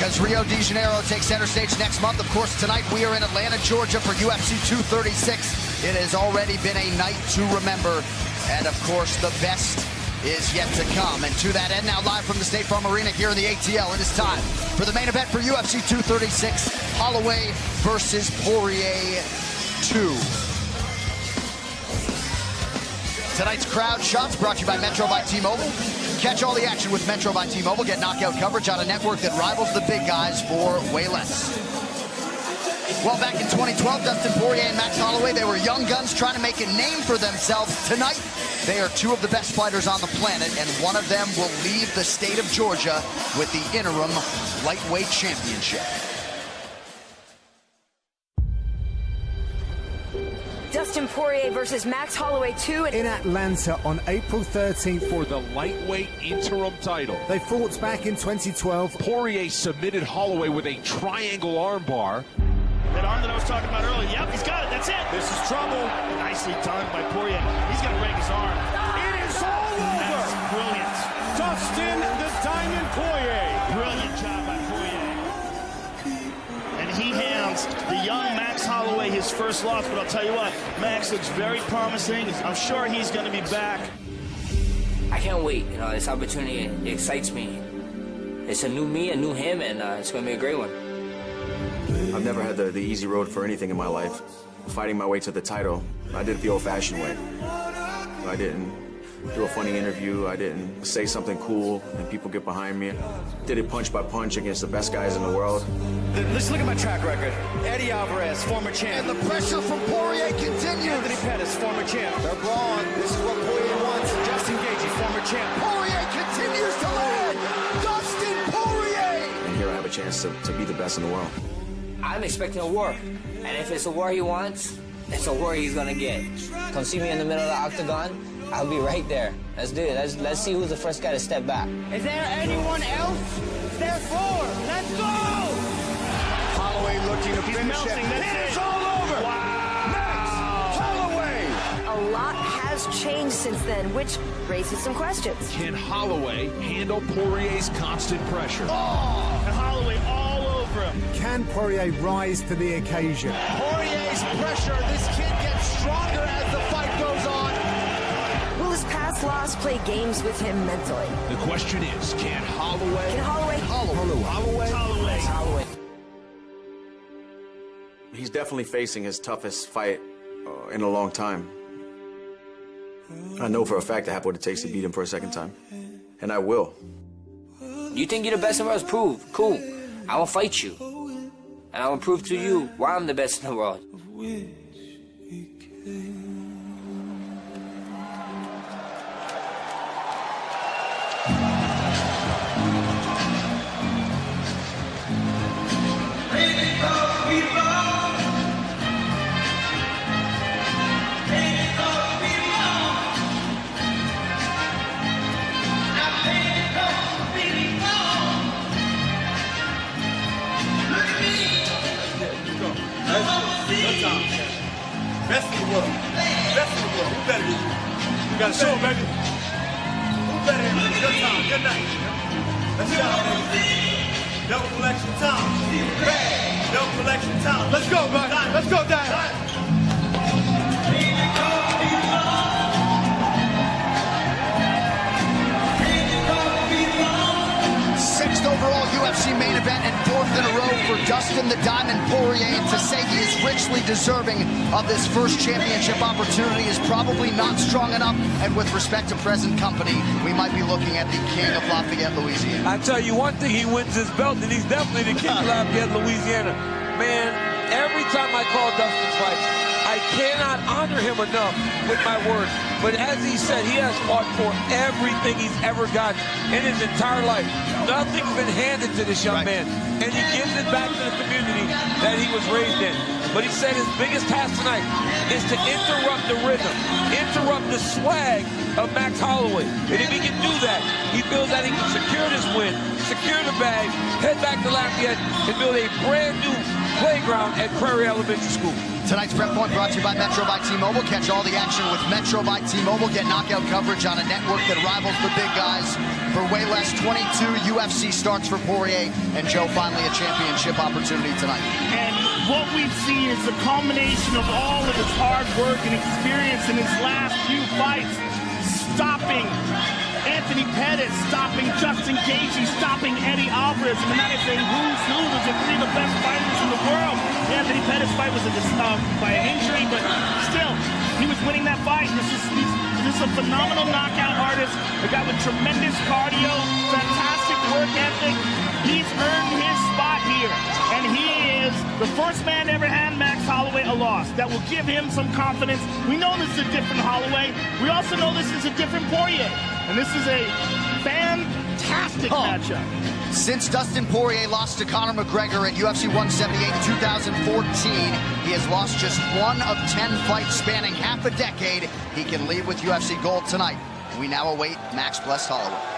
because Rio de Janeiro takes center stage next month. Of course, tonight we are in Atlanta, Georgia for UFC 236. It has already been a night to remember. And of course, the best is yet to come. And to that end, now live from the State Farm Arena here in the ATL, it is time for the main event for UFC 236, Holloway versus Poirier 2. Tonight's Crowd Shots brought to you by Metro by T-Mobile. Catch all the action with Metro by T-Mobile. Get knockout coverage on a network that rivals the big guys for way less. Well, back in 2012, Dustin Poirier and Max Holloway, they were young guns trying to make a name for themselves. Tonight, they are two of the best fighters on the planet, and one of them will leave the state of Georgia with the interim lightweight championship. Dustin Poirier versus Max Holloway 2 in Atlanta on April 13th for the lightweight interim title. They fought back in 2012. Poirier submitted Holloway with a triangle armbar. That arm that I was talking about earlier, yep, he's got it, that's it. This is trouble. Nicely done by Poirier. He's going to break his arm. It is all over. That's brilliant. Dustin the Diamond Poirier. Brilliant job by Poirier. And he hands the young Max Holloway his first loss, but I'll tell you what, Max looks very promising. I'm sure he's going to be back. I can't wait. You know, this opportunity, it excites me. It's a new me, a new him, and it's going to be a great one. I've never had the easy road for anything in my life. Fighting my way to the title, I did it the old-fashioned way. I didn't do a funny interview. I didn't say something cool and people get behind me. Did it punch by punch against the best guys in the world. Let's look at my track record. Eddie Alvarez, former champ. And the pressure from Poirier continues. Anthony Pettis, former champ. They're brawn. This is what Poirier wants. Justin Gaethje, former champ. Poirier continues to land. Dustin Poirier. And here I have a chance to be the best in the world. I'm expecting a war. And if it's a war he wants, it's a war he's gonna get. Come see me in the middle of the octagon. I'll be right there. Let's do it. Let's see who's the first guy to step back. Is there anyone else? There four. Let's go! Holloway looking to finish it. It is all over. Wow. Max Holloway. A lot has changed since then, which raises some questions. Can Holloway handle Poirier's constant pressure? Oh, and Holloway all over him. Can Poirier rise to the occasion? Poirier's pressure. This kid gets stronger as the fight goes on. Will his past loss play games with him mentally? The question is, can Holloway... Holloway. He's definitely facing his toughest fight in a long time. I know for a fact I have what it takes to beat him for a second time. And I will. You think you're the best in the world? Prove. Cool. I will fight you. And I will prove to you why I'm the best in the world. Best in the world. Best in the world. Who better than you? You gotta show, baby. Who better than you? Good time. Good night. Let's go, baby. Double collection time. Double collection time. Let's go, baby. Let's go, Dad. Sixth overall UFC main event and fourth in a row for Dustin the Diamond Poirier. And to say he is richly deserving of this first championship opportunity is probably not strong enough. And with respect to present company, we might be looking at the king of Lafayette, Louisiana. I tell you one thing, he wins his belt, and he's definitely the king of Lafayette, Louisiana. Man, every time I call Dustin's fights, I cannot honor him enough with my words. But as he said, he has fought for everything he's ever gotten in his entire life. Nothing's been handed to this young man. And he gives it back to the community that he was raised in. But he said his biggest task tonight is to interrupt the rhythm, interrupt the swag of Max Holloway. And if he can do that, he feels that he can secure this win, secure the bag, head back to Lafayette, and build a brand new playground at Prairie Elementary School. Tonight's Prep Point brought to you by Metro by T-Mobile. Catch all the action with Metro by T-Mobile. Get knockout coverage on a network that rivals the big guys for way less. 22 UFC starts for Poirier, and Joe finally a championship opportunity tonight. And what we've seen is the culmination of all of his hard work and experience in his last few fights, stopping Anthony Pettis, stopping Justin Gaethje, stopping Eddie Alvarez. I mean, that is a who's who. Those are three of the best fighters in the world. The Anthony Pettis fight was by an injury, but still, he was winning that fight. This is a phenomenal knockout artist, a guy with tremendous cardio, fantastic work ethic. He's earned his spot here, and he is the first man to ever hand Max Holloway a loss. That will give him some confidence. We know this is a different Holloway. We also know this is a different Poirier. And this is a fantastic matchup. Since Dustin Poirier lost to Conor McGregor at UFC 178 in 2014, he has lost just 1 of 10 fights spanning half a decade. He can leave with UFC gold tonight. We now await Max Blessed Holloway.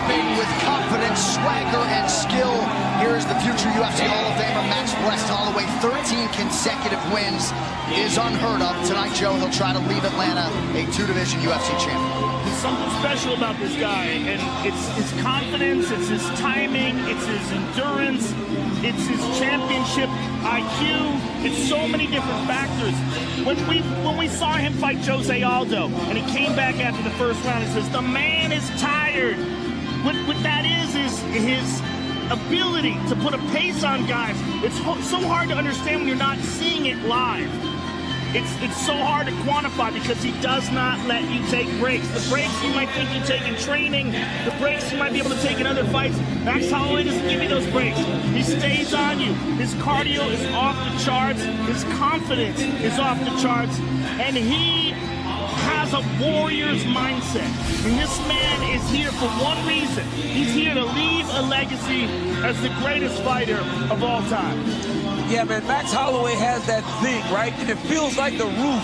With confidence, swagger, and skill, here is the future UFC Hall of Famer Max Blessed Holloway. 13 consecutive wins is unheard of. Tonight, Joe, he'll try to leave Atlanta a 2-division UFC champion. There's something special about this guy, and it's his confidence, it's his timing, it's his endurance, it's his championship IQ. It's so many different factors. When we saw him fight Jose Aldo, and he came back after the first round, he says, the man is tired. What that is his ability to put a pace on guys. It's so hard to understand when you're not seeing it live. It's so hard to quantify because he does not let you take breaks. The breaks you might think you take in training, the breaks you might be able to take in other fights. Max Holloway doesn't give you those breaks. He stays on you. His cardio is off the charts. His confidence is off the charts. And he has a warrior's mindset. And this man is here for one reason. He's here to leave a legacy as the greatest fighter of all time. Yeah, man, Max Holloway has that thing, right? And it feels like the roof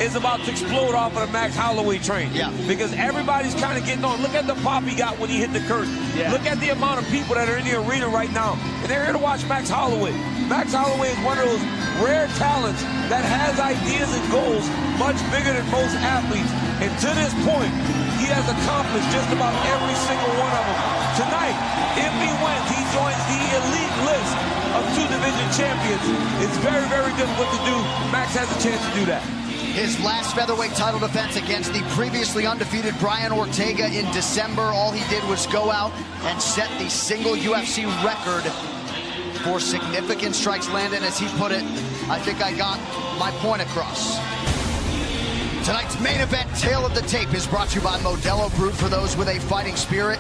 is about to explode off of the Max Holloway train. Yeah. Because everybody's kind of getting on. Look at the pop he got when he hit the curtain. Yeah. Look at the amount of people that are in the arena right now. And they're here to watch Max Holloway. Max Holloway is one of those rare talents that has ideas and goals much bigger than most athletes. And to this point, he has accomplished just about every single one of them. Tonight, if he wins, he joins the elite list of 2-division champions. It's very, very difficult to do. Max has a chance to do that. His last featherweight title defense against the previously undefeated Brian Ortega in December. All he did was go out and set the single UFC record for significant strikes landed. As he put it, I think I got my point across. Tonight's main event, Tale of the Tape, is brought to you by Modelo Brewed for those with a fighting spirit.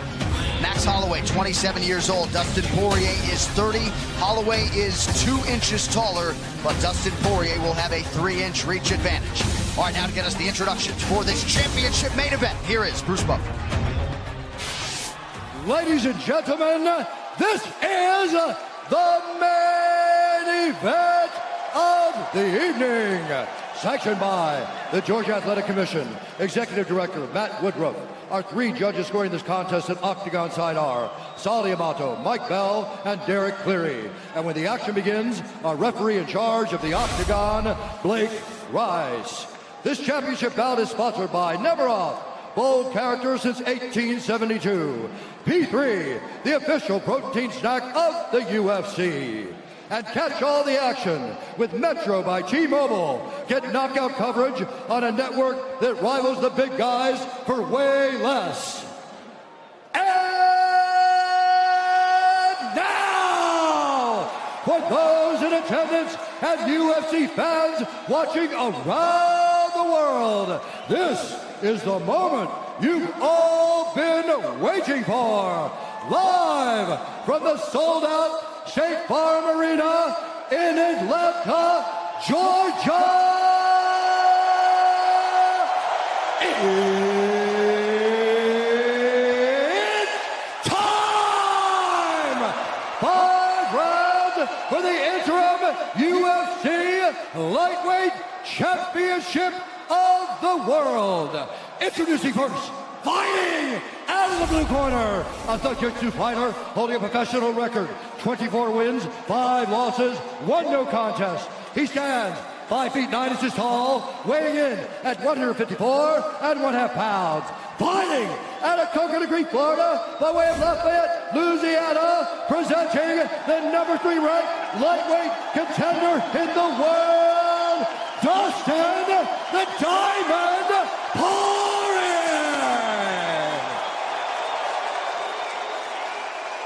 Max Holloway, 27 years old. Dustin Poirier is 30. Holloway is 2 inches taller, but Dustin Poirier will have a 3-inch reach advantage. All right, now to get us the introductions for this championship main event, here is Bruce Buffer. Ladies and gentlemen, this is the main event of the evening. Sanctioned by the Georgia Athletic Commission, Executive Director Matt Woodruff. Our 3 judges scoring this contest at octagon side are Sal Amato, Mike Bell, and Derek Cleary. And when the action begins, our referee in charge of the octagon, Blake Rice. This championship bout is sponsored by Never Off, bold character since 1872. P3, the official protein snack of the UFC. and catch all the action with Metro by T-Mobile. Get knockout coverage on a network that rivals the big guys for way less. And now, for those in attendance and UFC fans watching around the world, this is the moment you've all been waiting for. Live from the sold-out State Farm Arena in Atlanta, Georgia. It's time! 5 rounds for the interim UFC Lightweight Championship of the World. Introducing first, fighting out of the blue corner, a jiu-jitsu fighter holding a professional record, 24 wins, 5 losses, 1 no contest. He stands 5 feet 9 inches tall, weighing in at 154 1/2 pounds. Fighting out of Coconut Creek, Florida, by way of Lafayette, Louisiana, presenting the number 3 ranked lightweight contender in the world, Dustin the Diamond Poirier!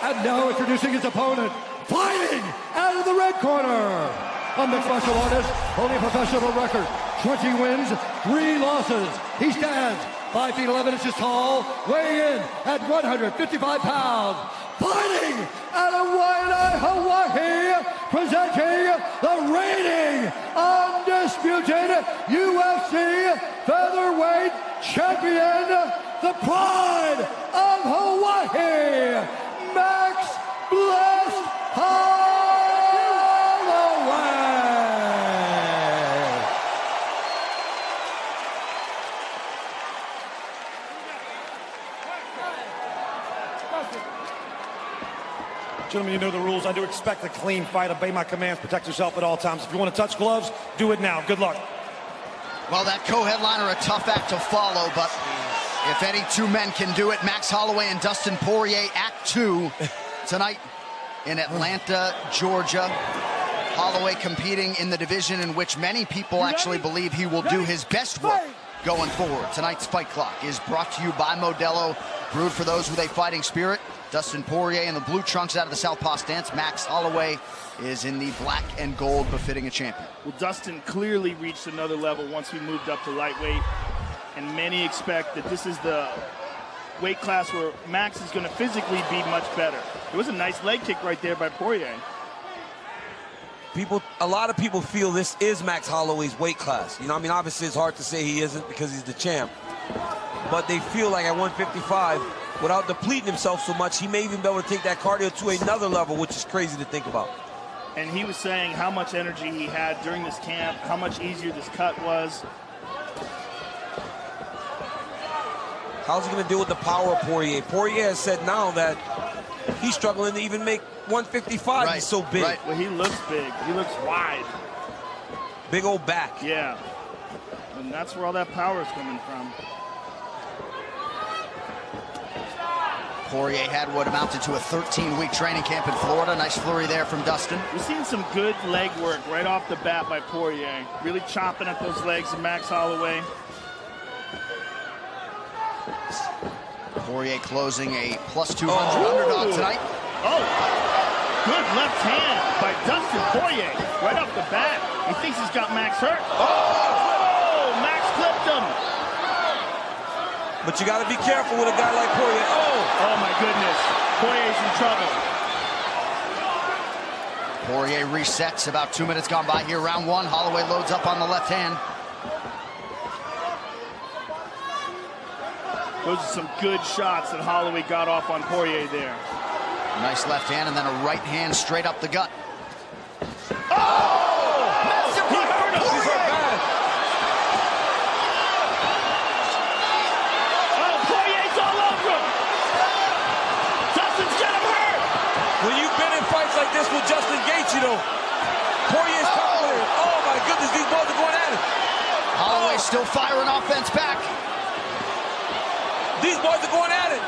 And now introducing his opponent, fighting out of the red corner, a mixed martial artist holding a professional record, 20 wins, 3 losses. He stands 5 feet 11 inches tall, weighing in at 155 pounds. Fighting out of Waianae, Hawaii, presenting the reigning, undisputed UFC featherweight champion, the pride of Hawaii, Max Bless Holloway. Gentlemen, you know the rules. I do expect a clean fight. Obey my commands. Protect yourself at all times. If you want to touch gloves, do it now. Good luck. Well, that co-headliner, a tough act to follow, but if any 2 men can do it, Max Holloway and Dustin Poirier, Act 2, tonight in Atlanta, Georgia. Holloway competing in the division in which many people actually believe he will do his best work going forward. Tonight's Fight Clock is brought to you by Modelo, brewed for those with a fighting spirit. Dustin Poirier in the blue trunks out of the southpaw stance. Max Holloway is in the black and gold, befitting a champion. Well, Dustin clearly reached another level once he moved up to lightweight, and many expect that this is the weight class where Max is going to physically be much better. It was a nice leg kick right there by Poirier. A lot of people feel this is Max Holloway's weight class. You know, I mean, obviously it's hard to say he isn't because he's the champ. But they feel like at 155, without depleting himself so much, he may even be able to take that cardio to another level, which is crazy to think about. And he was saying how much energy he had during this camp, how much easier this cut was. How's he going to deal with the power of Poirier? Poirier has said now that he's struggling to even make 155. Right, he's so big. Right. Well, he looks big. He looks wide. Big old back. Yeah. And that's where all that power is coming from. Poirier had what amounted to a 13-week training camp in Florida. Nice flurry there from Dustin. We've seen some good leg work right off the bat by Poirier. Really chopping at those legs of Max Holloway. Poirier closing a plus 200 underdog tonight. Oh, good left hand by Dustin Poirier right off the bat. He thinks he's got Max hurt. Oh, Max clipped him. But you got to be careful with a guy like Poirier. Oh my goodness. Poirier's in trouble. Poirier resets, about 2 minutes gone by here, round 1. Holloway loads up on the left hand. Those are some good shots that Holloway got off on Poirier there. Nice left hand and then a right hand straight up the gut. Massive he hurt him. Oh, Poirier's all over him. Dustin's got him hurt. When you've been in fights like this with Justin Gaethje, though, Poirier's confident. Oh my goodness, these boys are going at it. Holloway still firing offense back. These boys are going at it.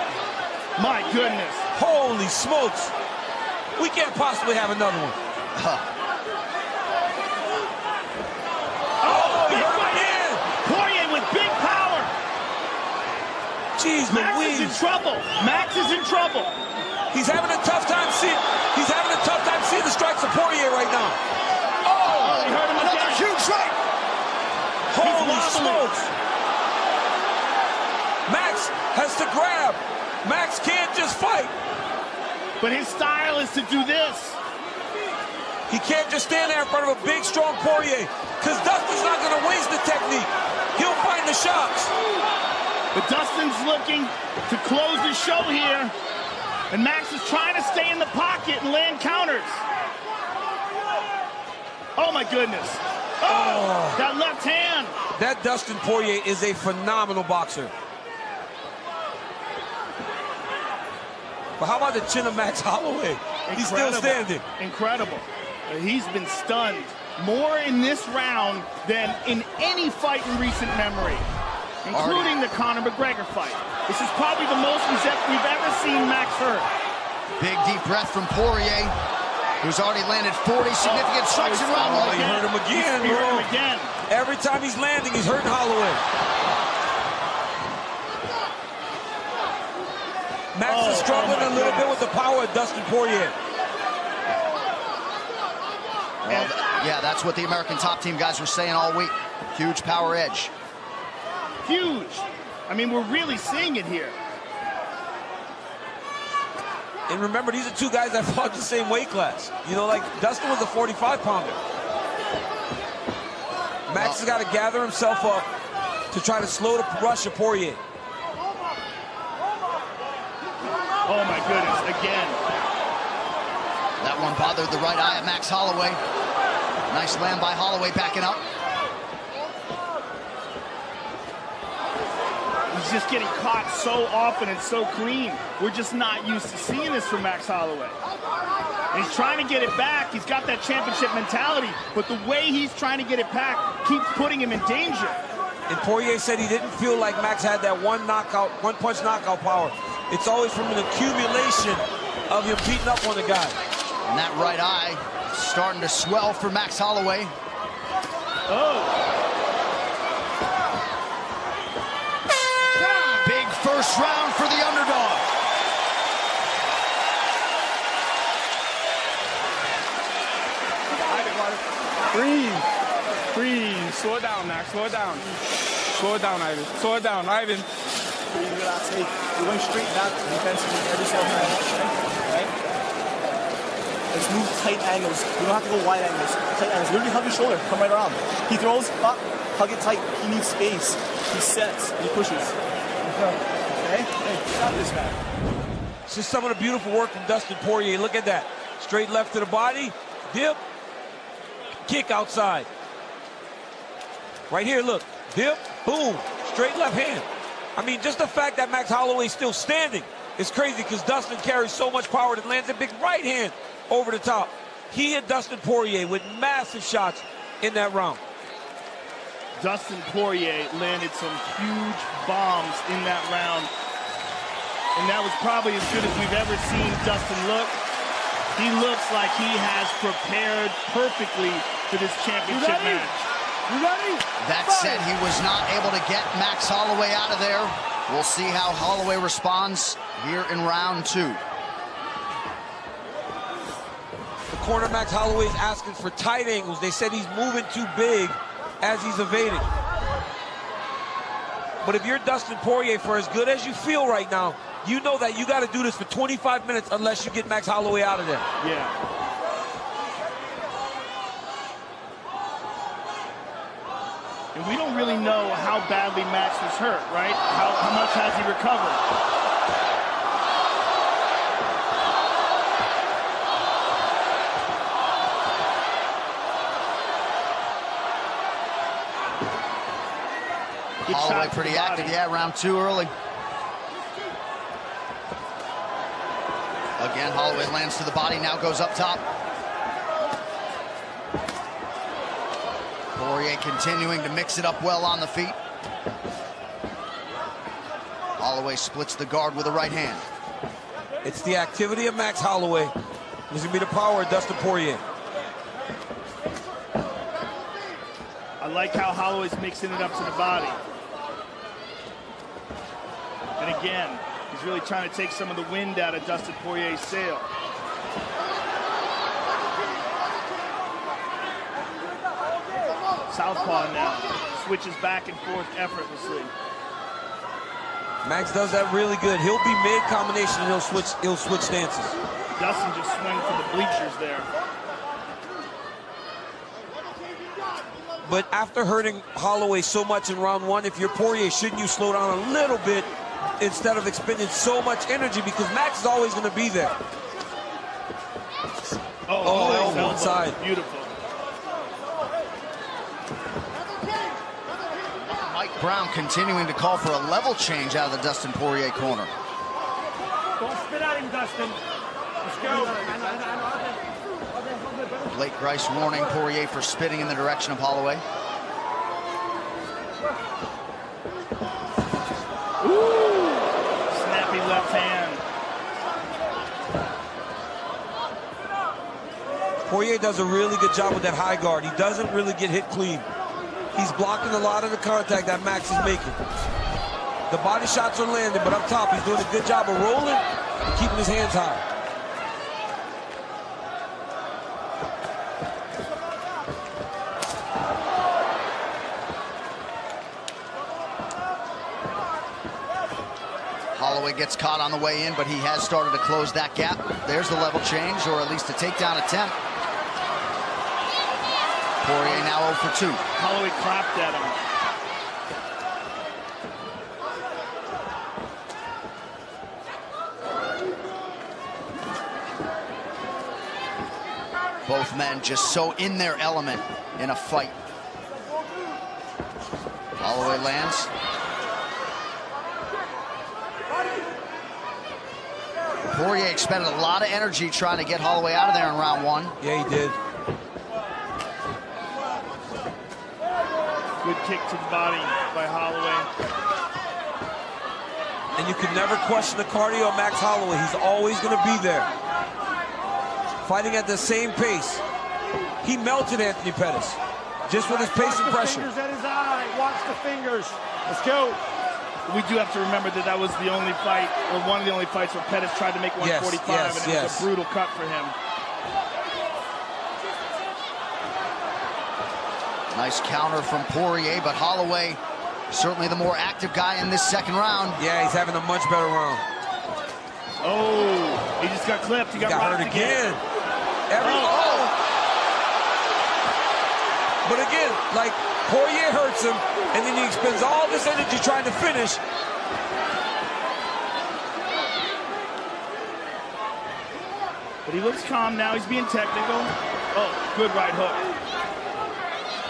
My goodness. Holy smokes. We can't possibly have another one. Big right in. Poirier with big power. Jeez, Max is in trouble. Max is in trouble. He's having a tough time seeing. He's having a tough time seeing the strikes of Poirier right now. Oh, he hurt him Another again. huge strike. Holy smokes! Max has to grab. Max can't just fight. But his style is to do this. He can't just stand there in front of a big, strong Poirier, because Dustin's not going to waste the technique. He'll find the shots. But Dustin's looking to close the show here, and Max is trying to stay in the pocket and land counters. Oh, my goodness. Oh, that left hand. That Dustin Poirier is a phenomenal boxer. But how about the chin of Max Holloway? He's still standing. Incredible. He's been stunned more in this round than in any fight in recent memory, including the Conor McGregor fight. This is probably the most we've ever seen Max hurt. Big deep breath from Poirier, who's already landed 40 significant strikes in round one. He hurt him again, bro. Hurt him again. Every time he's landing, he's hurting Holloway. Max is struggling a little bit with the power of Dustin Poirier. Well, yeah, that's what the American Top Team guys were saying all week. Huge power edge. Huge. I mean, we're really seeing it here. And remember, these are two guys that fought the same weight class. You know, like Dustin was a 45-pounder. Max has got to gather himself up to try to slow the rush of Poirier. Oh, my goodness, again. That one bothered the right eye of Max Holloway. Nice land by Holloway, backing up. He's just getting caught so often and so clean. We're just not used to seeing this from Max Holloway. And he's trying to get it back. He's got that championship mentality, but the way he's trying to get it back keeps putting him in danger. And Poirier said he didn't feel like Max had that one-punch knockout power. It's always from an accumulation of him beating up on the guy. And that right eye starting to swell for Max Holloway. Oh. Big first round for the underdog. Breathe. Slow it down, Max. Slow it down. Slow it down, Ivan. Slow it down, Ivan. We're going straight back defensively every single time, right? Let's move tight angles. We don't have to go wide angles. Tight angles. Literally hug his shoulder. Come right around. He throws, up, hug it tight. He needs space. He sets. He pushes. Okay? Hey, stop this guy. This is some of the beautiful work from Dustin Poirier. Look at that. Straight left to the body. Dip. Kick outside. Right here, look. Dip. Boom. Straight left hand. I mean, just the fact that Max Holloway's still standing is crazy because Dustin carries so much power that lands a big right hand over the top. He hit Dustin Poirier with massive shots in that round. Dustin Poirier landed some huge bombs in that round. And that was probably as good as we've ever seen Dustin look. He looks like he has prepared perfectly for this championship match. You ready? That said, he was not able to get Max Holloway out of there. We'll see how Holloway responds here in round two. The corner Max Holloway is asking for tight angles. They said he's moving too big as he's evading. But if you're Dustin Poirier, for as good as you feel right now, you know that you got to do this for 25 minutes unless you get Max Holloway out of there. Yeah. And we don't really know how badly Max was hurt, right? How much has he recovered? Good Holloway shot pretty active, yeah, round two early. Again, Holloway lands to the body, now goes up top. Poirier continuing to mix it up well on the feet. Holloway splits the guard with a right hand. It's the activity of Max Holloway. This is going to be the power of Dustin Poirier. I like how Holloway's mixing it up to the body. And again, he's really trying to take some of the wind out of Dustin Poirier's sail. Southpaw now. Switches back and forth effortlessly. Max does that really good. He'll be mid-combination and he'll switch stances. Dustin just swung for the bleachers there. But after hurting Holloway so much in round one, if you're Poirier, shouldn't you slow down a little bit instead of expending so much energy, because Max is always going to be there. Oh, elbow inside. Beautiful. Mike Brown continuing to call for a level change out of the Dustin Poirier corner. Don't spit at him, Dustin. Let's go. Blake Grice warning Poirier for spitting in the direction of Holloway. Ooh. Snappy left hand. Poirier does a really good job with that high guard. He doesn't really get hit clean. He's blocking a lot of the contact that Max is making. The body shots are landing, but up top, he's doing a good job of rolling and keeping his hands high. Holloway gets caught on the way in, but he has started to close that gap. There's the level change, or at least a takedown attempt. Poirier now 0 for 2. Holloway clapped at him. Both men just so in their element in a fight. Holloway lands. Poirier expended a lot of energy trying to get Holloway out of there in round one. Yeah, he did. Good kick to the body by Holloway. And you can never question the cardio of Max Holloway. He's always going to be there. Fighting at the same pace. He melted Anthony Pettis just with his pace and pressure. Fingers at his eye. Watch the fingers. Let's go. We do have to remember that that was the only fight, or one of the only fights where Pettis tried to make 145, and it was a brutal cut for him. Nice counter from Poirier, but Holloway certainly the more active guy in this second round. Yeah, he's having a much better round. Oh, he just got clipped. He got hurt again. But again, like, Poirier hurts him, and then he expends all this energy trying to finish. But he looks calm now. He's being technical. Oh, good right hook.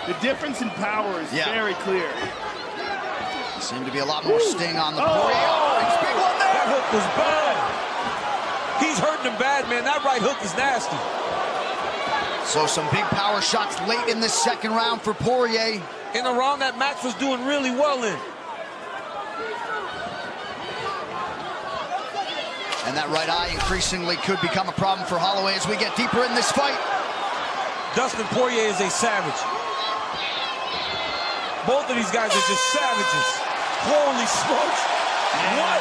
The difference in power is very clear. Seemed to be a lot more sting on the Poirier. Oh, big one there. That hook was bad. He's hurting him bad, man. That right hook is nasty. So some big power shots late in this second round for Poirier. In a round that Max was doing really well in. And that right eye increasingly could become a problem for Holloway as we get deeper in this fight. Dustin Poirier is a savage. Both of these guys are just savages. Holy smokes. What?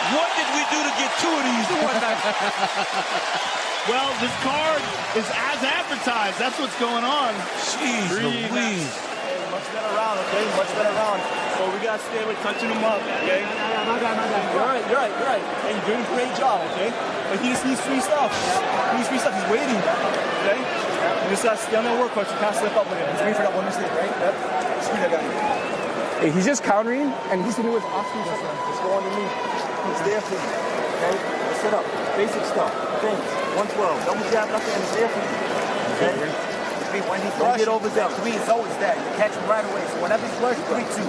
What did we do to get two of these in one night? Well, this card is as advertised. That's what's going on. Jeez Louise. Much better round, okay? Much better round. So we got to stay with touching him up, okay? You're right. And you're doing a great job, okay? But he just needs free stuff. He needs free stuff. He's waiting, okay? You just got to stay on that work, coach. You can't slip up with him. He's waiting for that one mistake, right? Yep. Screw that guy. Hey, he's just countering, and he's hitting with Austin. Let's go underneath. He's there for you, okay? Let's set up. Basic stuff. Things. 112. Double jab, nothing, and he's there for you. Okay? When he don't get over that 3, it's always that. You catch him right away. So whenever he's flush, 3-2.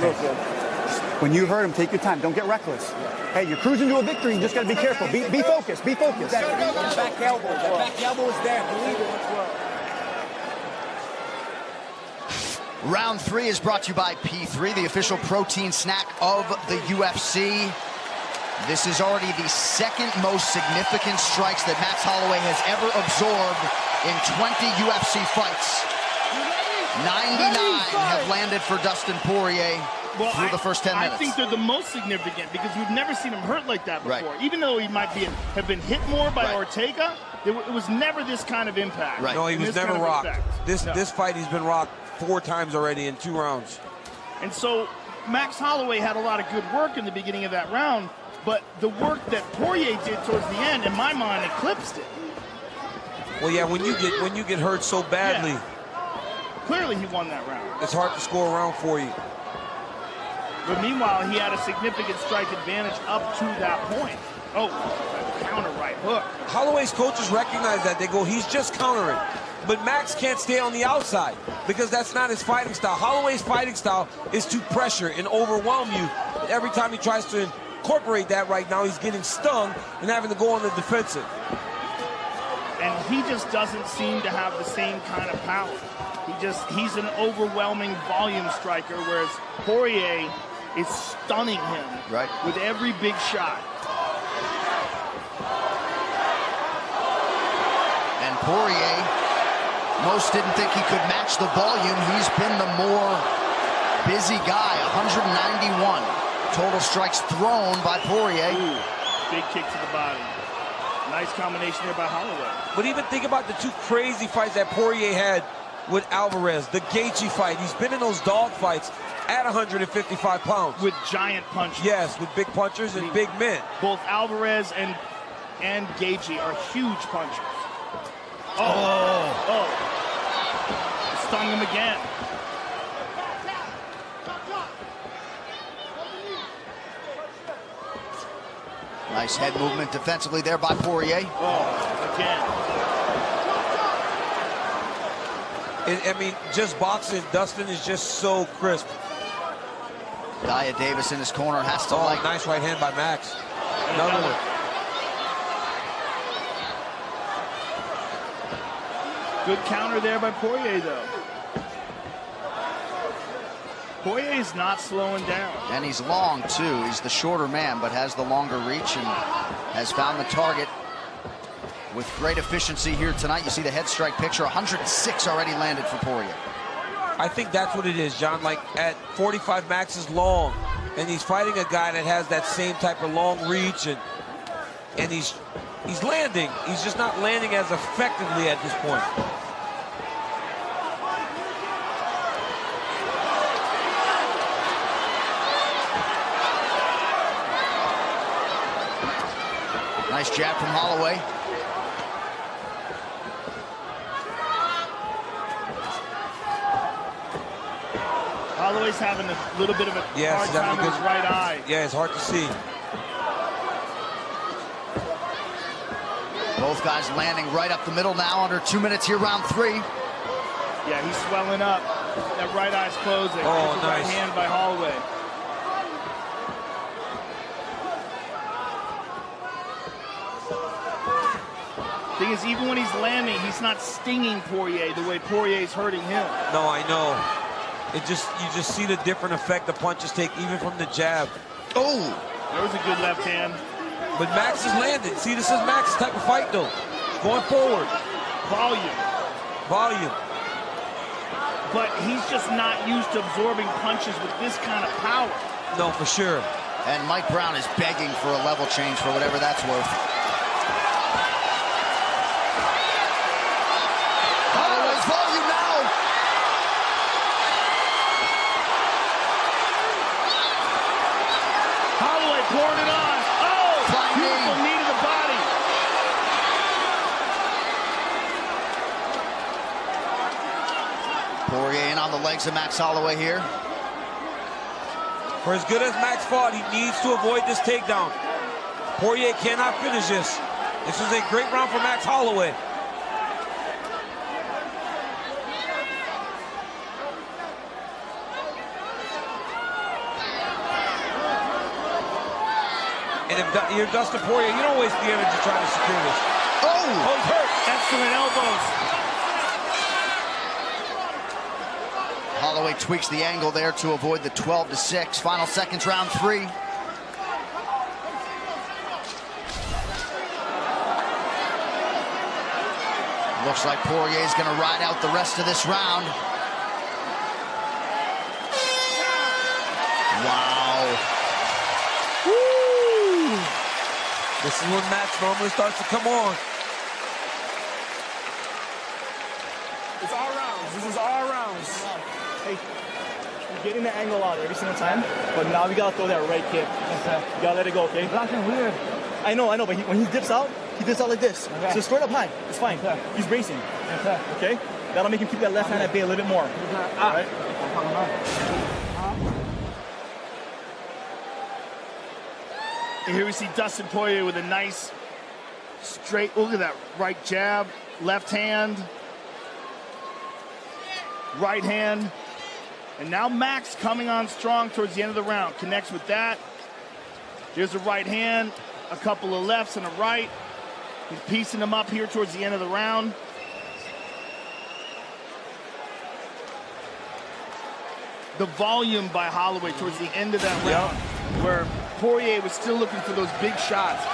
3-2. When you hurt him, take your time. Don't get reckless. Hey, you're cruising to a victory. You just got to be careful. Be focused. Be focused. That back elbow. That back elbow is there. Believe it. Round 3 is brought to you by P3, the official protein snack of the UFC. This is already the second most significant strikes that Max Holloway has ever absorbed in 20 UFC fights. 99 have landed for Dustin Poirier through the first 10 minutes. I think they're the most significant because we've never seen him hurt like that before. Right. Even though he might have been hit more by Ortega, it was never this kind of impact. Right. No, he was never rocked. This fight, he's been rocked 4 times already in 2 rounds. And so Max Holloway had a lot of good work in the beginning of that round, but the work that Poirier did towards the end, in my mind, eclipsed it. Well, yeah, when you get hurt so badly, clearly he won that round. It's hard to score a round for you. But meanwhile, he had a significant strike advantage up to that point. Oh, counter right hook. Holloway's coaches recognize that. They go, he's just countering. But Max can't stay on the outside because that's not his fighting style. Holloway's fighting style is to pressure and overwhelm you. Every time he tries to incorporate that right now, he's getting stung and having to go on the defensive. And he just doesn't seem to have the same kind of power. He's an overwhelming volume striker, whereas Poirier is stunning him with every big shot. And Poirier, most didn't think he could match the volume. He's been the more busy guy, 191 total strikes thrown by Poirier. Ooh, big kick to the body. Nice combination there by Holloway. But even think about the 2 crazy fights that Poirier had with Alvarez, the Gaethje fight. He's been in those dog fights at 155 pounds. With giant punches. Yes, with big punchers and big men. Both Alvarez and Gaethje are huge punchers. Stung him again. Nice head movement defensively there by Poirier. Again. I mean, just boxing, Dustin is just so crisp. Daya Davis in his corner has to nice right hand by Max. Another one. Good counter there by Poirier, though. Poirier's not slowing down. And he's long, too. He's the shorter man, but has the longer reach and has found the target with great efficiency here tonight. You see the head strike picture, 106 already landed for Poirier. I think that's what it is, John. Like, at 45, Max is long, and he's fighting a guy that has that same type of long reach, and he's landing. He's just not landing as effectively at this point. Nice jab from Holloway. Holloway's having a little bit of a hard time with his right eye. Yeah, it's hard to see. Both guys landing right up the middle now, under 2 minutes here, round 3. Yeah, he's swelling up. That right eye's closing. Oh, nice. Right hand by Holloway. Thing is, even when he's landing, he's not stinging Poirier the way Poirier's hurting him. No, I know. You just see the different effect the punches take, even from the jab. Oh! There was a good left hand. But Max is landing. See, this is Max's type of fight, though. Going forward. Volume. But he's just not used to absorbing punches with this kind of power. No, for sure. And Mike Brown is begging for a level change for whatever that's worth. Holloway's volume now. Holloway pouring it on. Oh, beautiful knee to the body. Poirier in on the legs of Max Holloway here. For as good as Max fought, he needs to avoid this takedown. Poirier cannot finish this. This was a great round for Max Holloway. And if you're Dustin Poirier, you don't waste the energy trying to secure this. Oh! He's hurt. Excellent elbows. Holloway tweaks the angle there to avoid the 12-6. Final seconds, round 3. Looks like Poirier's going to ride out the rest of this round. Wow. Woo! This is when Max normally starts to come on. It's all rounds. This is all rounds. Hey, you're getting the angle out every single time, but now we gotta throw that right kick. Okay. You gotta let it go, okay? Blocking weird. I know, but when he dips out like this. Okay. So straight up high. It's fine. Okay. He's bracing. Okay. Okay? That'll make him keep that left hand at bay a little bit more. Okay. All right? And here we see Dustin Poirier with a nice straight, look at that, right jab, left hand, right hand. And now Max coming on strong towards the end of the round. Connects with that. Here's a right hand, a couple of lefts and a right. He's piecing them up here towards the end of the round. The volume by Holloway towards the end of that round, where Poirier was still looking for those big shots.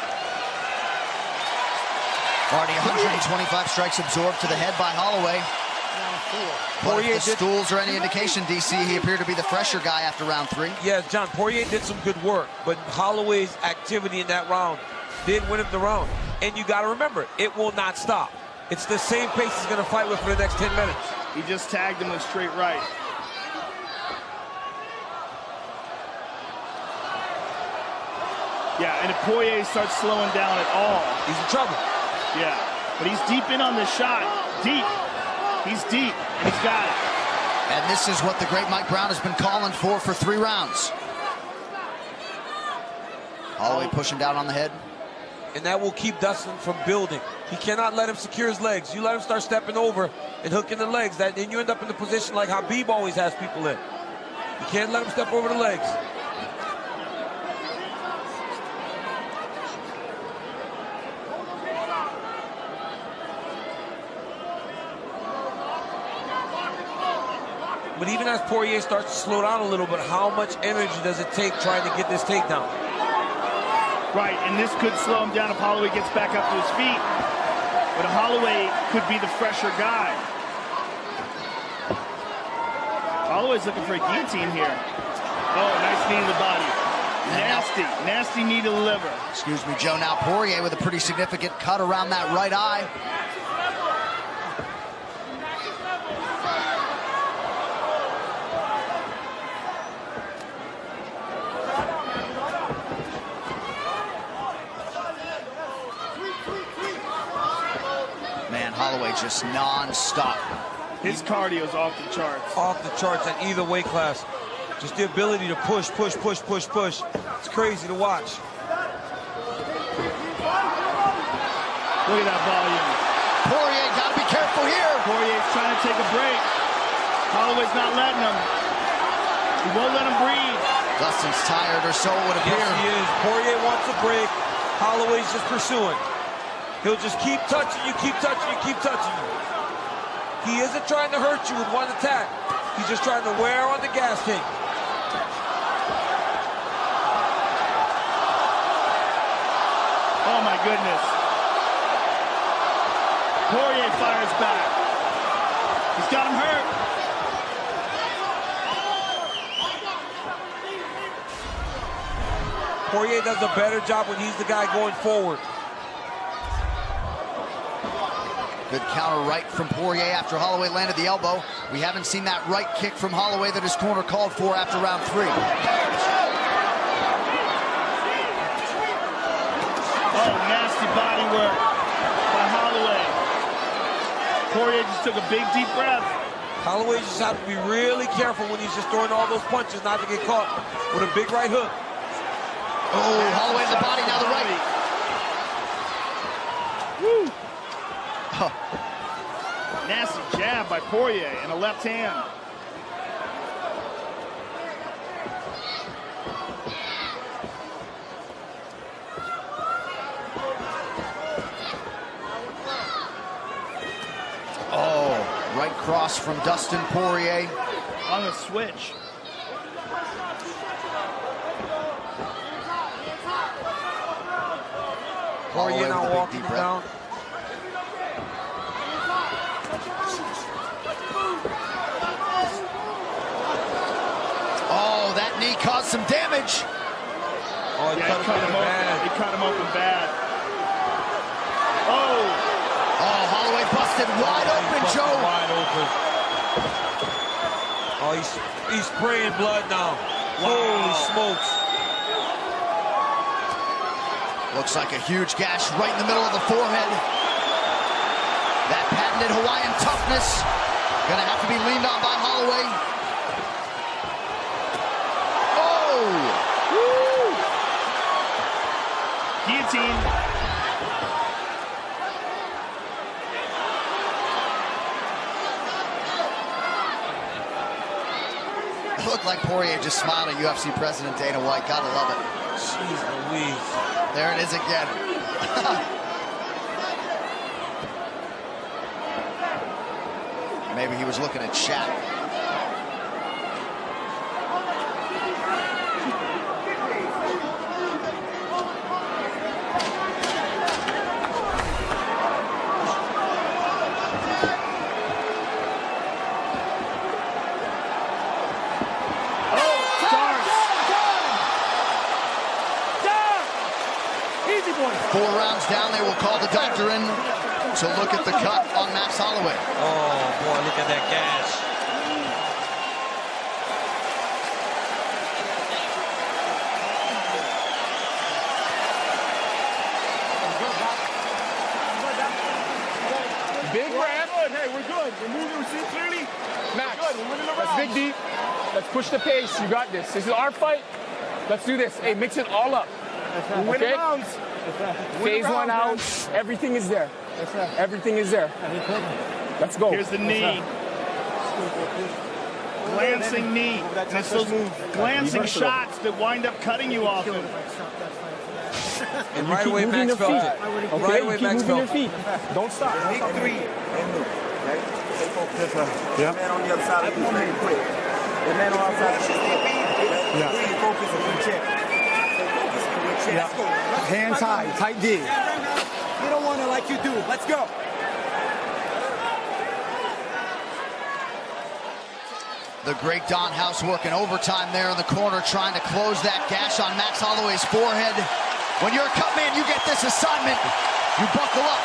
Already 125 strikes absorbed to the head by Holloway. But if the stools are any indication, DC, he appeared to be the fresher guy after round 3. Yeah, John, Poirier did some good work, but Holloway's activity in that round did win him the round. And you got to remember, it will not stop. It's the same pace he's going to fight with for the next 10 minutes. He just tagged him with straight right. Yeah, and if Poirier starts slowing down at all, he's in trouble. Yeah, but he's deep in on this shot. Deep. He's deep, and he's got it. And this is what the great Mike Brown has been calling for 3 rounds. Holloway pushing down on the head. And that will keep Dustin from building. He cannot let him secure his legs. You let him start stepping over and hooking the legs, then you end up in the position like Habib always has people in. You can't let him step over the legs. But even as Poirier starts to slow down a little bit, how much energy does it take trying to get this takedown? Right, and this could slow him down if Holloway gets back up to his feet. But Holloway could be the fresher guy. Holloway's looking for a guillotine here. Oh, nice knee to the body. Nasty knee to the liver. Excuse me, Joe. Now Poirier with a pretty significant cut around that right eye. Holloway just non-stop. His cardio's off the charts. Off the charts at either weight class. Just the ability to push. It's crazy to watch. Look at that volume. Poirier, gotta be careful here. Poirier's trying to take a break. Holloway's not letting him. He won't let him breathe. Dustin's tired, or so it would appear. Yes, he is. Poirier wants a break. Holloway's just pursuing. He'll just keep touching you, keep touching you. He isn't trying to hurt you with one attack. He's just trying to wear on the gas tank. Oh my goodness. Poirier fires back. He's got him hurt. Poirier does a better job when he's the guy going forward. Good counter right from Poirier after Holloway landed the elbow. We haven't seen that right kick from Holloway that his corner called for after round 3. Oh, nasty body work by Holloway. Poirier just took a big, deep breath. Holloway just has to be really careful when he's just throwing all those punches not to get caught with a big right hook. Oh, Holloway in the body, now the right. Woo! Oh. Nasty jab by Poirier and a left hand. Oh, right cross from Dustin Poirier. On the switch. Poirier now walking down. some damage. Oh, he cut him open. He cut him open bad. Oh, Holloway busted wide open, Joe. Wide open. Oh, he's spraying blood now. Wow. Holy smokes. Looks like a huge gash right in the middle of the forehead. That patented Hawaiian toughness gonna have to be leaned on by Holloway. Oh! Woo! Guillotine. It looked like Poirier just smiled at UFC President Dana White. Gotta love it. Jeez Louise. There it is again. Maybe he was looking at Shaq. Four rounds down, they will call the doctor in to look at the cut on Max Holloway. Oh, boy, look at that gash. Big grab. Hey, we're good. We're moving. We see clearly. Max, we're winning the round. Let's big deep. Let's push the pace. You got this. This is our fight. Let's do this. Hey, mix it all up. We're winning rounds. Phase one out. Everything is there. Everything is there. Let's go. Here's the knee. Glancing knee. That's those glancing shots that wind up cutting you off. And right away, Max felt it. Okay, right away, Max felt your feet. Don't stop. Big three and move. Okay? Stay focused. Yeah. Man on the other side of the ring quick. The man on the outside of the ring. Yeah. Stay focused on your check. Stay focused on your check. Let's go. Hands high, tight D. You don't want it like you do. Let's go. The great Don House working overtime there in the corner, trying to close that gash on Max Holloway's forehead. When you're a cut man, you get this assignment. You buckle up.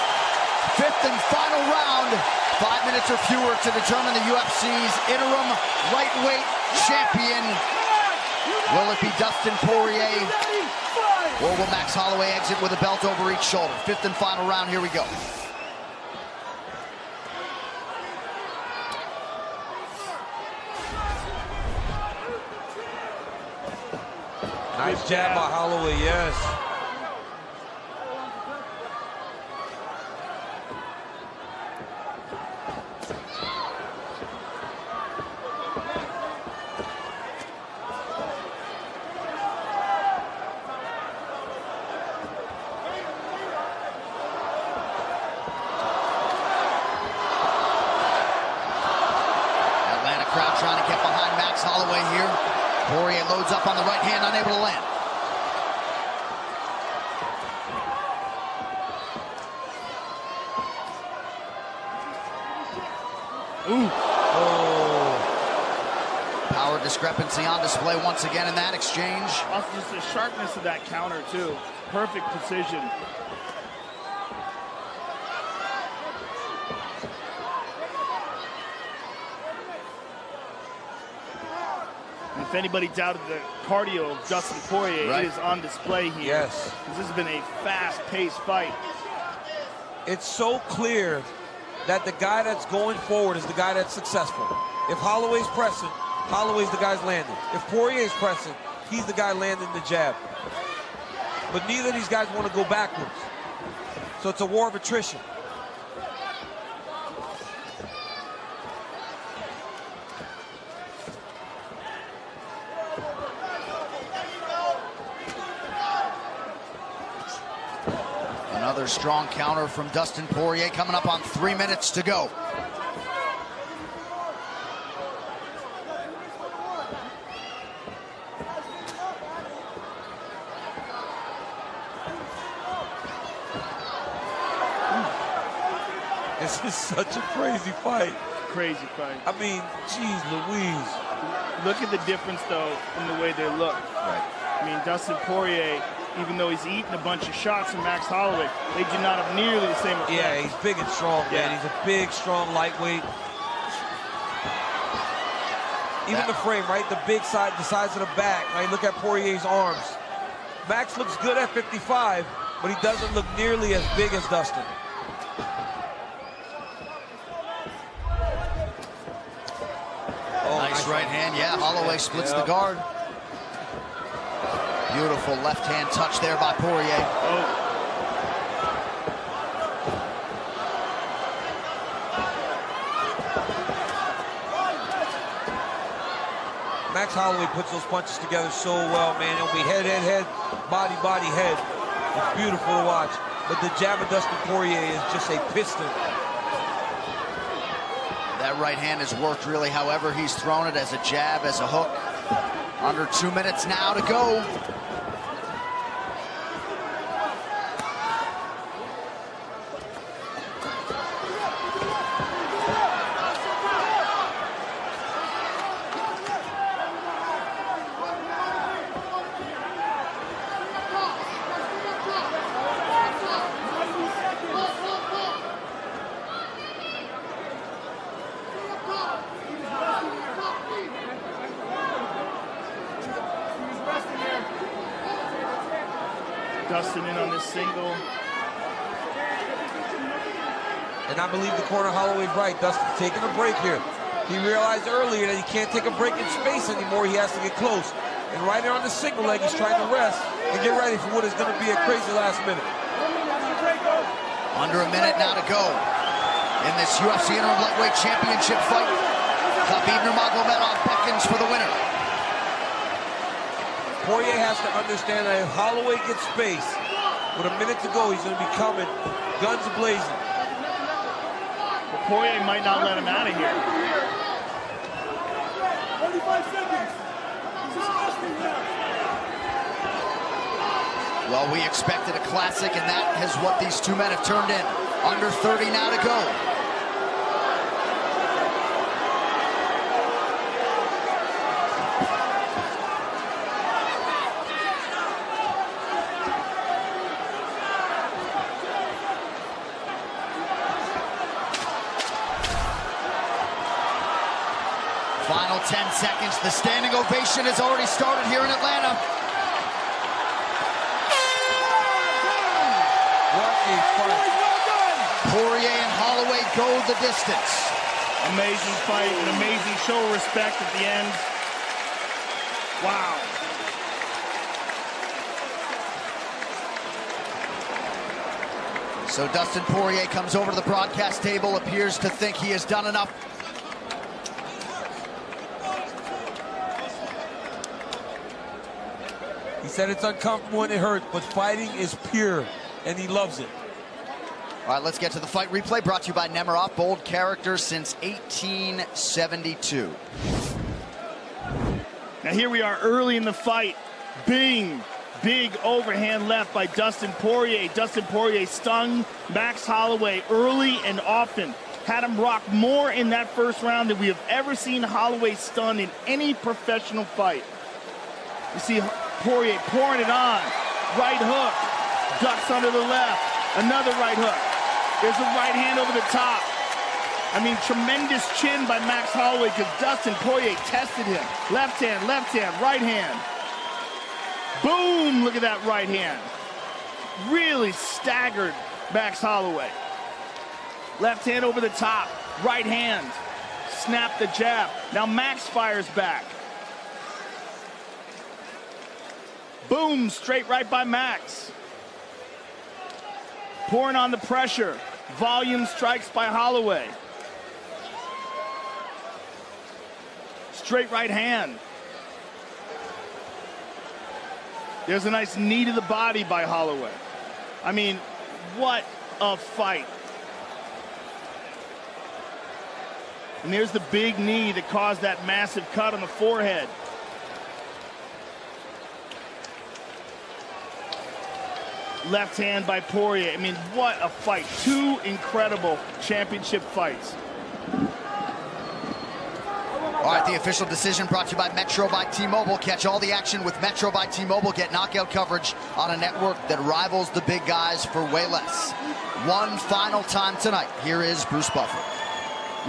Fifth and final round. 5 minutes or fewer to determine the UFC's interim lightweight champion. Will it be Dustin Poirier? Or will Max Holloway exit with a belt over each shoulder? Fifth and final round, here we go. Nice jab by Holloway, yes. Crowd trying to get behind Max Holloway here. Poirier loads up on the right hand, unable to land. Ooh. Oh. Power discrepancy on display once again in that exchange. Also just the sharpness of that counter too. Perfect precision. If anybody doubted the cardio of Dustin Poirier, it is on display here. Yes. Because this has been a fast-paced fight. It's so clear that the guy that's going forward is the guy that's successful. If Holloway's pressing, Holloway's the guy's landing. If Poirier's pressing, he's the guy landing the jab. But neither of these guys want to go backwards. So it's a war of attrition. Another strong counter from Dustin Poirier coming up on 3 minutes to go. This is such a crazy fight. crazy fight. I mean, geez Louise. Look at the difference, though, in the way they look. Right. I mean, Dustin Poirier, even though he's eaten a bunch of shots from Max Holloway, they do not have nearly the same effect. Yeah, he's big and strong, man. He's a big, strong lightweight. Even the frame, right? The big side, the size of the back, right? Look at Poirier's arms. Max looks good at 55, but he doesn't look nearly as big as Dustin. Oh, nice right hand. Yeah, Holloway splits the guard. Beautiful left hand touch there by Poirier. Max Holloway puts those punches together so well, man. It'll be head, head, head, body, body, head. It's beautiful to watch. But the jab of Dustin Poirier is just a piston. That right hand has worked really however he's thrown it, as a jab, as a hook. Under 2 minutes now to go. Dustin in on this single. And I believe the corner Holloway's right. Dustin's taking a break here. He realized earlier that he can't take a break in space anymore. He has to get close. And right there on the single leg, he's trying to rest and get ready for what is going to be a crazy last minute. Under a minute now to go in this UFC Interim Lightweight Championship fight. Khabib Nurmagomedov beckons for the winner. Poirier has to understand that if Holloway gets space, with a minute to go, he's going to be coming, guns blazing. But Poirier might not let him out of here. 45 seconds. Well, we expected a classic, and that is what these two men have turned in. Under 30 now to go. Final 10 seconds. The standing ovation has already started here in Atlanta. What a fight. Poirier and Holloway go the distance. Amazing fight, an amazing show of respect at the end. Wow. So Dustin Poirier comes over to the broadcast table, appears to think he has done enough. He said it's uncomfortable and it hurts, but fighting is pure, and he loves it. All right, let's get to the fight replay, brought to you by Nemiroff, bold character since 1872. Now here we are early in the fight. Bing, big overhand left by Dustin Poirier. Dustin Poirier stung Max Holloway early and often. Had him rock more in that first round than we have ever seen Holloway stunned in any professional fight. You see Poirier pouring it on. Right hook. Ducks under the left. Another right hook. There's a right hand over the top. I mean, tremendous chin by Max Holloway because Dustin Poirier tested him. Left hand, right hand. Boom! Look at that right hand. Really staggered Max Holloway. Left hand over the top. Right hand. Snap the jab. Now Max fires back. Boom! Straight right by Max. Pouring on the pressure. Volume strikes by Holloway. Straight right hand. There's a nice knee to the body by Holloway. I mean, what a fight. And there's the big knee that caused that massive cut on the forehead. Left hand by Poirier. I mean, what a fight. Two incredible championship fights. All right, the official decision brought to you by Metro by T-Mobile. Catch all the action with Metro by T-Mobile. Get knockout coverage on a network that rivals the big guys for way less. One final time tonight. Here is Bruce Buffer.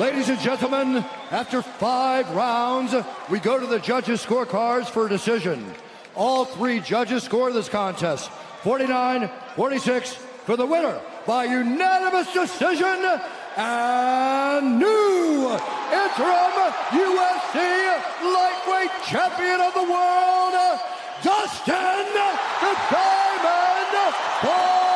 Ladies and gentlemen, after 5 rounds, we go to the judges' scorecards for a decision. All 3 judges score this contest 49-46 for the winner by unanimous decision and new interim UFC lightweight champion of the world, Dustin the Diamond Poirier.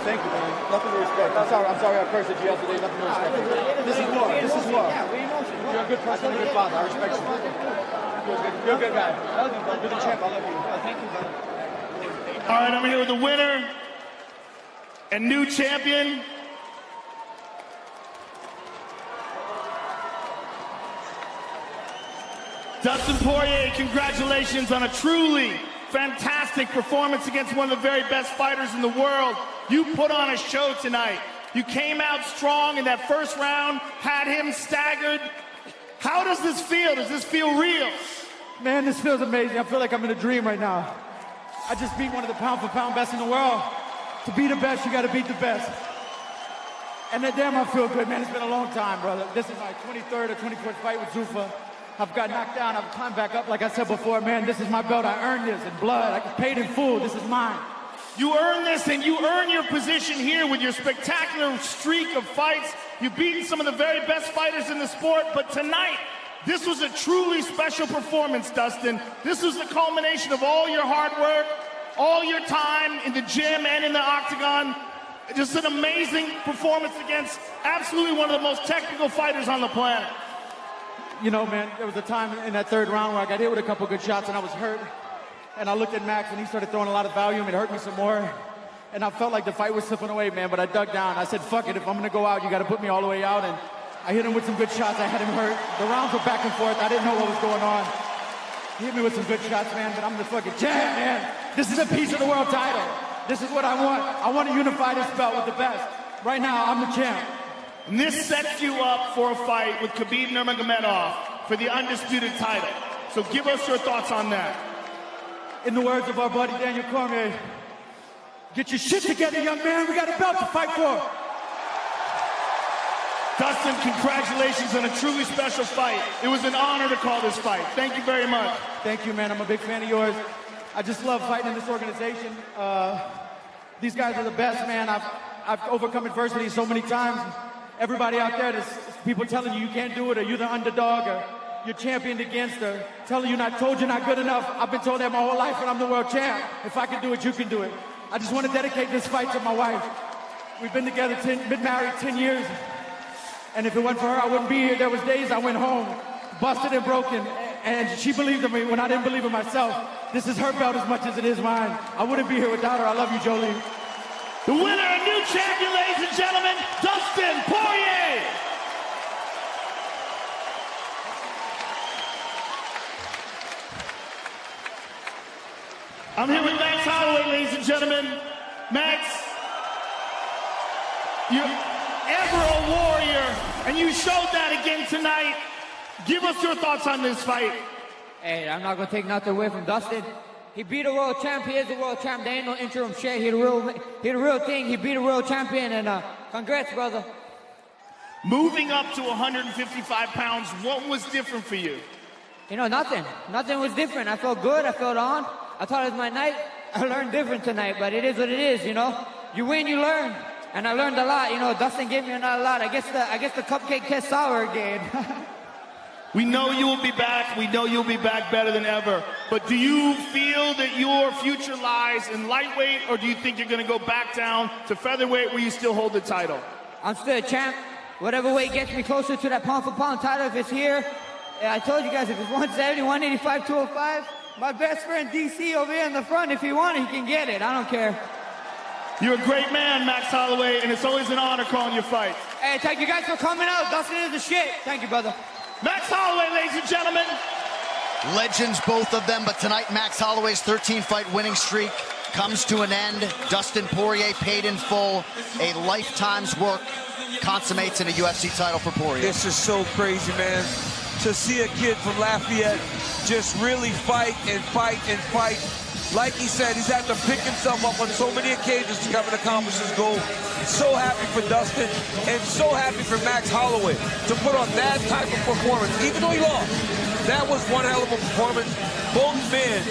Thank you, man. Nothing to respect. I'm sorry I cursed at you yesterday. Nothing to respect. This is war. This is war. You're a good person, a good father. I respect you. You're a good guy. I love you, bro. You're the champ. I love you. Thank you, brother. All right, I'm here with the winner and new champion. Dustin Poirier, congratulations on a truly fantastic performance against one of the very best fighters in the world. You put on a show tonight. You came out strong in that first round, had him staggered. How does this feel? Does this feel real? Man, this feels amazing. I feel like I'm in a dream right now. I just beat one of the pound-for-pound best in the world. To be the best, you got to beat the best. And that damn, I feel good, man. It's been a long time, brother. This is my 23rd or 24th fight with Zuffa. I've got knocked down. I've climbed back up. Like I said before, man, this is my belt. I earned this in blood. I paid in full. This is mine. You earn this, and you earn your position here with your spectacular streak of fights. You've beaten some of the very best fighters in the sport, but tonight, this was a truly special performance, Dustin. This was the culmination of all your hard work, all your time in the gym and in the octagon. Just an amazing performance against absolutely one of the most technical fighters on the planet. You know, man, there was a time in that 3rd round where I got hit with a couple good shots and I was hurt. And I looked at Max and he started throwing a lot of volume. It hurt me some more. And I felt like the fight was slipping away, man, but I dug down. I said, fuck it, if I'm going to go out, you got to put me all the way out. And I hit him with some good shots. I had him hurt. The rounds were back and forth. I didn't know what was going on. He hit me with some good shots, man, but I'm the fucking champ, man. This is a piece of the world title. This is what I want. I want to unify this belt with the best. Right now, I'm the champ. And this sets you up for a fight with Khabib Nurmagomedov for the undisputed title. So give us your thoughts on that. In the words of our buddy Daniel Cormier, get your shit together, young man. We got a belt to fight for. Dustin, congratulations on a truly special fight. It was an honor to call this fight. Thank you very much. Thank you, man. I'm a big fan of yours. I just love fighting in this organization. These guys are the best, man. I've overcome adversity so many times. Everybody out there, there's people telling you can't do it, or you're the underdog, or you're championed against, or telling you told you're not good enough. I've been told that my whole life, and I'm the world champ. If I can do it, you can do it. I just want to dedicate this fight to my wife. We've been together, been married 10 years, and if it wasn't for her, I wouldn't be here. There was days I went home, busted and broken, and she believed in me when I didn't believe in myself. This is her belt as much as it is mine. I wouldn't be here without her. I love you, Jolie. The winner and new champion, ladies and gentlemen, Dustin Poirier. I'm here with Max Holloway, ladies and gentlemen. Max, you're ever a warrior, and you showed that again tonight. Give us your thoughts on this fight. Hey, I'm not going to take nothing away from Dustin. He beat a world champ. He is a world champ. There ain't no interim shit. He the real thing. He beat a world champion, and congrats, brother. Moving up to 155 pounds, what was different for you? You know, nothing. Nothing was different. I felt good. I felt on. I thought it was my night. I learned different tonight, but it is what it is, you know. You win, you learn. And I learned a lot. You know, Dustin gave me a lot. I guess the cupcake tastes sour again. We know you will be back. We know you'll be back better than ever. But do you feel that your future lies in lightweight, or do you think you're going to go back down to featherweight where you still hold the title? I'm still a champ. Whatever weight gets me closer to that pound-for-pound title, if it's here, I told you guys, if it's 170, 185, 205, my best friend DC over here in the front, if he wants it, he can get it. I don't care. You're a great man, Max Holloway, and it's always an honor calling your fight. Hey, thank you guys for coming out. Dustin is the shit. Thank you, brother. Max Holloway, ladies and gentlemen. Legends, both of them, but tonight Max Holloway's 13-fight winning streak comes to an end. Dustin Poirier paid in full. A lifetime's work consummates in a UFC title for Poirier. This is so crazy, man. To see a kid from Lafayette just really fight and fight and fight. Like he said, he's had to pick himself up on so many occasions to come and accomplish his goal. So happy for Dustin and so happy for Max Holloway to put on that type of performance. Even though he lost, that was one hell of a performance. Both men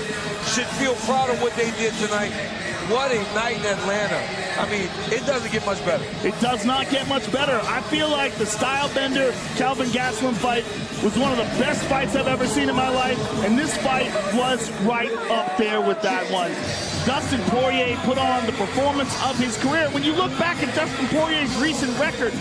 should feel proud of what they did tonight. What a night in Atlanta. I mean, it doesn't get much better. It does not get much better. I feel like the Style Bender Calvin Gastelum fight was one of the best fights I've ever seen in my life, and this fight was right up there with that one. Dustin Poirier put on the performance of his career. When you look back at Dustin Poirier's recent record,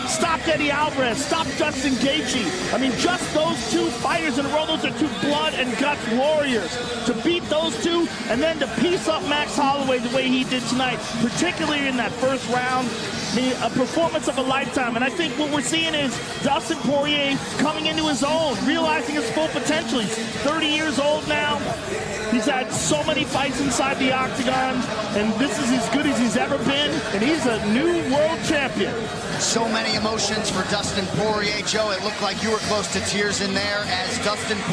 stopped Eddie Alvarez, stopped Justin Gaethje. I mean, just those two fighters in a row, those are two blood and guts warriors. To beat those two and then to piece up Max Holloway the way he did tonight, particularly in that first round, I mean, a performance of a lifetime. And I think what we're seeing is Dustin Poirier coming into his own, realizing his full potential. He's 30 years old now. He's had so many fights inside the octagon, and this is as good as he's ever been, and he's a new world champion. So many emotions for Dustin Poirier. Joe, it looked like you were close to tears in there as Dustin Poirier